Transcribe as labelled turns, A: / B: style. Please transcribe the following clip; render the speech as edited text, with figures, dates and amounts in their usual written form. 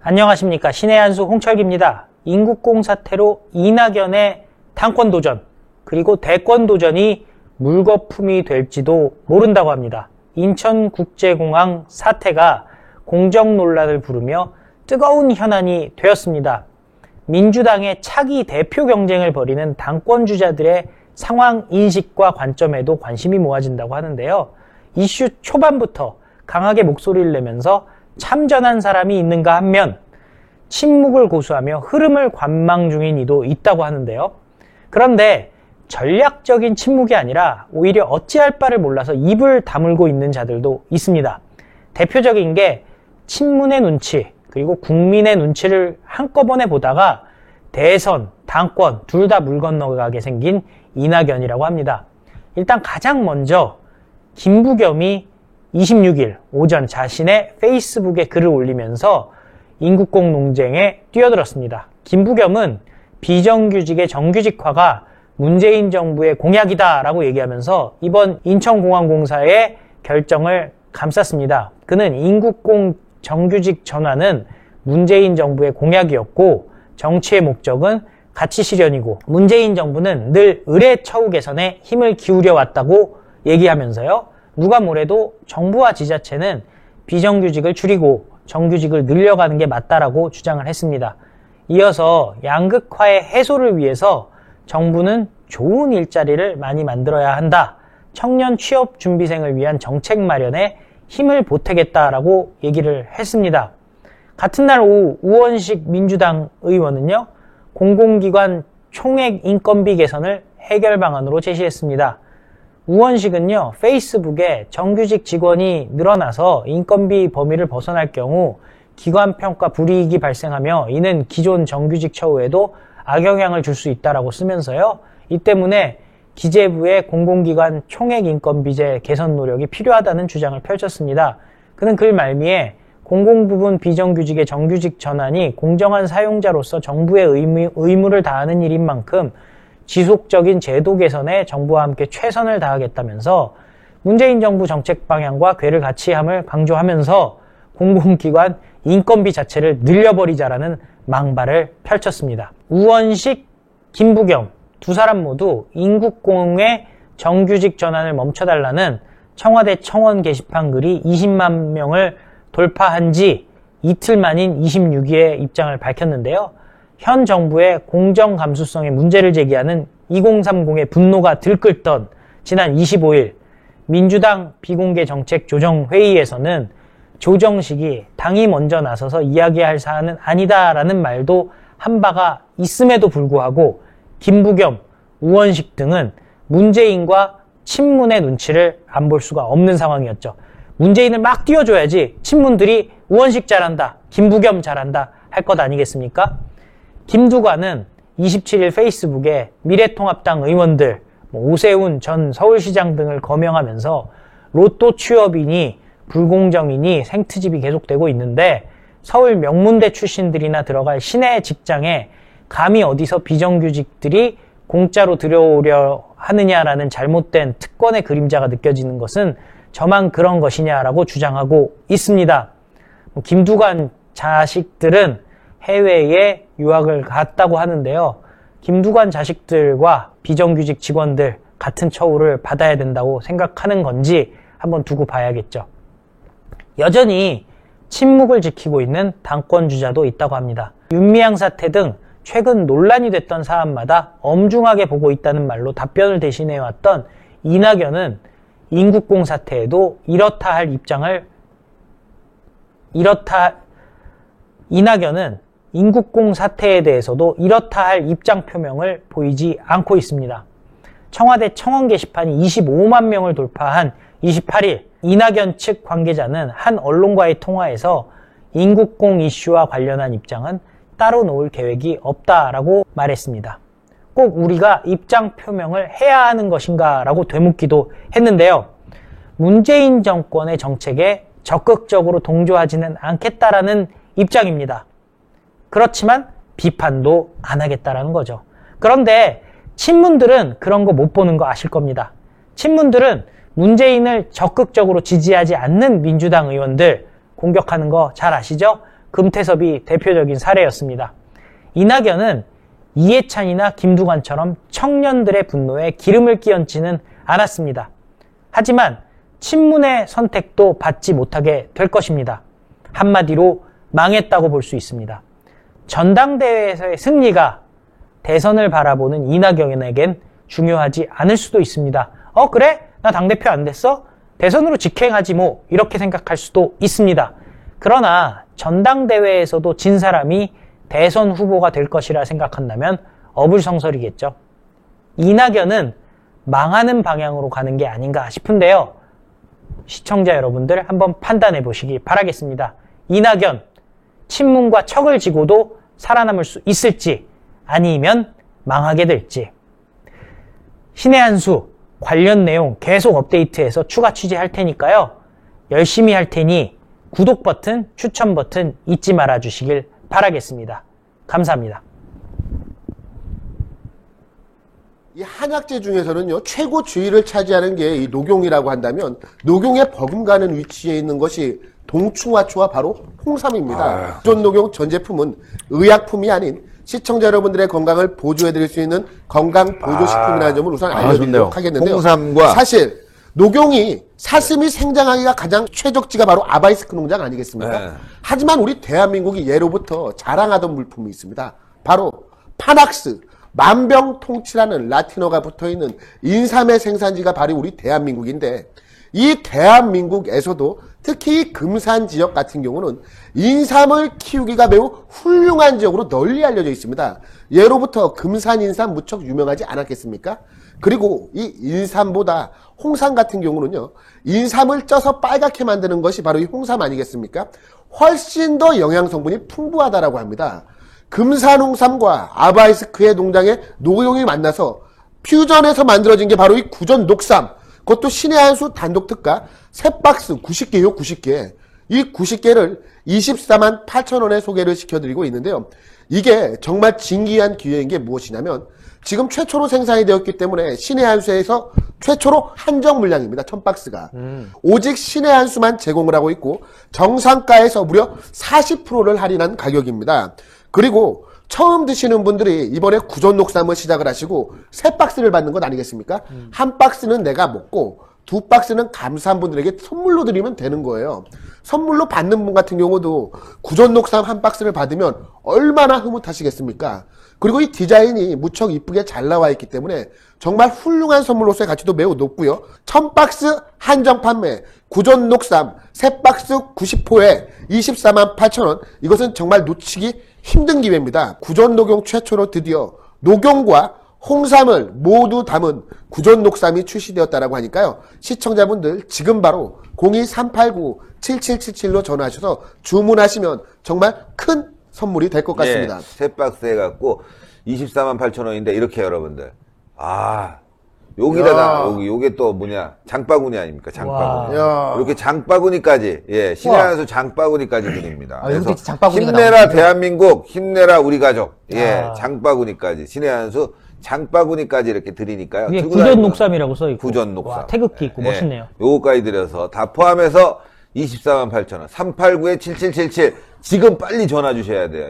A: 안녕하십니까. 신의 한수 홍철기입니다. 인국공 사태로 이낙연의 당권 도전 그리고 대권 도전이 물거품이 될지도 모른다고 합니다. 인천국제공항 사태가 공정 논란을 부르며 뜨거운 현안이 되었습니다. 민주당의 차기 대표 경쟁을 벌이는 당권 주자들의 상황 인식과 관점에도 관심이 모아진다고 하는데요. 이슈 초반부터 강하게 목소리를 내면서 참전한 사람이 있는가 하면 침묵을 고수하며 흐름을 관망 중인 이도 있다고 하는데요. 그런데 전략적인 침묵이 아니라 오히려 어찌할 바를 몰라서 입을 다물고 있는 자들도 있습니다. 대표적인 게 친문의 눈치 그리고 국민의 눈치를 한꺼번에 보다가 대선, 당권 둘 다 물 건너가게 생긴 이낙연이라고 합니다. 일단 가장 먼저 김부겸이 26일 오전 자신의 페이스북에 글을 올리면서 인국공 논쟁에 뛰어들었습니다. 김부겸은 비정규직의 정규직화가 문재인 정부의 공약이다라고 얘기하면서 이번 인천공항공사의 결정을 감쌌습니다. 그는 인국공 정규직 전환은 문재인 정부의 공약이었고 정치의 목적은 가치 실현이고 문재인 정부는 늘 의례처우 개선에 힘을 기울여 왔다고 얘기하면서요. 누가 뭐래도 정부와 지자체는 비정규직을 줄이고 정규직을 늘려가는 게 맞다라고 주장을 했습니다. 이어서 양극화의 해소를 위해서 정부는 좋은 일자리를 많이 만들어야 한다. 청년 취업 준비생을 위한 정책 마련에 힘을 보태겠다라고 얘기를 했습니다. 같은 날 오후 우원식 민주당 의원은요. 공공기관 총액 인건비 개선을 해결 방안으로 제시했습니다. 우원식은요. 페이스북에 정규직 직원이 늘어나서 인건비 범위를 벗어날 경우 기관평가 불이익이 발생하며 이는 기존 정규직 처우에도 악영향을 줄 수 있다라고 쓰면서요. 이 때문에 기재부의 공공기관 총액 인건비제 개선 노력이 필요하다는 주장을 펼쳤습니다. 그는 글 말미에 공공부문 비정규직의 정규직 전환이 공정한 사용자로서 정부의 의무를 다하는 일인 만큼 지속적인 제도 개선에 정부와 함께 최선을 다하겠다면서 문재인 정부 정책 방향과 궤를 같이 함을 강조하면서 공공기관 인건비 자체를 늘려버리자라는 망발을 펼쳤습니다. 우원식, 김부겸 두 사람 모두 인국공의 정규직 전환을 멈춰달라는 청와대 청원 게시판 글이 20만 명을 돌파한 지 이틀 만인 26일에 입장을 밝혔는데요. 현 정부의 공정 감수성에 문제를 제기하는 2030의 분노가 들끓던 지난 25일 민주당 비공개 정책 조정회의에서는 조정식이 당이 먼저 나서서 이야기할 사안은 아니다라는 말도 한 바가 있음에도 불구하고 김부겸, 우원식 등은 문재인과 친문의 눈치를 안 볼 수가 없는 상황이었죠. 문재인을 막 띄워줘야지 친문들이 우원식 잘한다, 김부겸 잘한다 할 것 아니겠습니까? 김두관은 27일 페이스북에 미래통합당 의원들, 오세훈 전 서울시장 등을 거명하면서 로또 취업이니 불공정이니 생트집이 계속되고 있는데 서울 명문대 출신들이나 들어갈 시내 직장에 감히 어디서 비정규직들이 공짜로 들어오려 하느냐라는 잘못된 특권의 그림자가 느껴지는 것은 저만 그런 것이냐라고 주장하고 있습니다. 김두관 자식들은 해외에 유학을 갔다고 하는데요. 김두관 자식들과 비정규직 직원들 같은 처우를 받아야 된다고 생각하는 건지 한번 두고 봐야겠죠. 여전히 침묵을 지키고 있는 당권 주자도 있다고 합니다. 윤미향 사태 등 최근 논란이 됐던 사안마다 엄중하게 보고 있다는 말로 답변을 대신해왔던 이낙연은 인국공 사태에도 이낙연은 인국공 사태에 대해서도 이렇다 할 입장 표명을 보이지 않고 있습니다. 청와대 청원 게시판이 25만 명을 돌파한 28일 이낙연 측 관계자는 한 언론과의 통화에서 인국공 이슈와 관련한 입장은 따로 놓을 계획이 없다라고 말했습니다. 꼭 우리가 입장 표명을 해야 하는 것인가 라고 되묻기도 했는데요. 문재인 정권의 정책에 적극적으로 동조하지는 않겠다라는 입장입니다. 그렇지만 비판도 안 하겠다라는 거죠. 그런데 친문들은 그런 거 못 보는 거 아실 겁니다. 친문들은 문재인을 적극적으로 지지하지 않는 민주당 의원들 공격하는 거 잘 아시죠? 금태섭이 대표적인 사례였습니다. 이낙연은 이해찬이나 김두관처럼 청년들의 분노에 기름을 끼얹지는 않았습니다. 하지만 친문의 선택도 받지 못하게 될 것입니다. 한마디로 망했다고 볼 수 있습니다. 전당대회에서의 승리가 대선을 바라보는 이낙연에겐 중요하지 않을 수도 있습니다. 그래? 나 당대표 안 됐어? 대선으로 직행하지 뭐, 이렇게 생각할 수도 있습니다. 그러나 전당대회에서도 진 사람이 대선 후보가 될 것이라 생각한다면 어불성설이겠죠. 이낙연은 망하는 방향으로 가는 게 아닌가 싶은데요. 시청자 여러분들 한번 판단해 보시기 바라겠습니다. 이낙연, 친문과 척을 지고도 살아남을 수 있을지 아니면 망하게 될지. 신의 한 수 관련 내용 계속 업데이트해서 추가 취재할 테니까요. 열심히 할 테니 구독 버튼, 추천 버튼 잊지 말아 주시길 바라겠습니다. 감사합니다.
B: 이 한약재 중에서는요, 최고 주위를 차지하는 게 이 녹용이라고 한다면, 녹용에 버금가는 위치에 있는 것이 동충하초와 바로 홍삼입니다. 기존 녹용 전 제품은 의약품이 아닌 시청자 여러분들의 건강을 보조해드릴 수 있는 건강보조식품이라는 점을 우선 알려드리도록 하겠는데요.
C: 홍삼과
B: 사실 녹용이 사슴이 생장하기가 가장 최적지가 바로 아바이스크 농장 아니겠습니까?
C: 네.
B: 하지만 우리 대한민국이 예로부터 자랑하던 물품이 있습니다. 바로 파낙스, 만병통치라는 라틴어가 붙어있는 인삼의 생산지가 바로 우리 대한민국인데, 이 대한민국에서도 특히 이 금산 지역 같은 경우는 인삼을 키우기가 매우 훌륭한 지역으로 널리 알려져 있습니다. 예로부터 금산 인삼 무척 유명하지 않았겠습니까? 그리고 이 인삼보다 홍삼 같은 경우는요, 인삼을 쪄서 빨갛게 만드는 것이 바로 이 홍삼 아니겠습니까? 훨씬 더 영양 성분이 풍부하다라고 합니다. 금산 홍삼과 아바이스크의 농장의 녹용이 만나서 퓨전해서 만들어진 게 바로 이 구전 녹삼, 그것도 신의 한 수 단독 특가 3박스 90개요, 90개. 이 90개를 24만 8천 원에 소개를 시켜드리고 있는데요. 이게 정말 진기한 기회인 게 무엇이냐면, 지금 최초로 생산이 되었기 때문에 신의 한 수에서 최초로 한정 물량입니다. 1000박스가. 오직 신의 한 수만 제공을 하고 있고, 정상가에서 무려 40%를 할인한 가격입니다. 그리고 처음 드시는 분들이 이번에 구전 녹삼을 시작을 하시고 3박스를 받는 것 아니겠습니까? 한 박스는 내가 먹고 2박스는 감사한 분들에게 선물로 드리면 되는 거예요. 선물로 받는 분 같은 경우도 구전 녹삼 한 박스를 받으면 얼마나 흐뭇하시겠습니까? 그리고 이 디자인이 무척 이쁘게 잘 나와 있기 때문에 정말 훌륭한 선물로서의 가치도 매우 높고요. 1000박스 한정 판매, 구전 녹삼 3박스 90호에 24만 8천 원. 이것은 정말 놓치기 힘든 기회입니다. 구전 녹용 최초로 드디어 녹용과 홍삼을 모두 담은 구전 녹삼이 출시되었다라고 하니까요. 시청자분들 지금 바로 02389-7777로 전화하셔서 주문하시면 정말 큰 선물이 될 것 같습니다.
C: 예, 3박스 해갖고 24만 8천 원인데 이렇게 여러분들. 여기다가 요게 또 뭐냐, 장바구니 아닙니까? 장바구니. 이렇게 장바구니까지, 예, 신의 한 수 장바구니까지 드립니다.
D: 여기 장바구니가
C: 힘내라
D: 나오는데?
C: 대한민국, 힘내라 우리 가족. 예, 장바구니까지, 신의 한 수 장바구니까지 이렇게 드리니까요.
A: 이게 구전 녹삼이라고 써있고.
C: 구전 녹삼.
A: 와, 태극기 있고 멋있네요.
C: 요거까지 드려서 다 포함해서 24만 8천 원. 389-7777. 지금 빨리 전화 주셔야 돼요.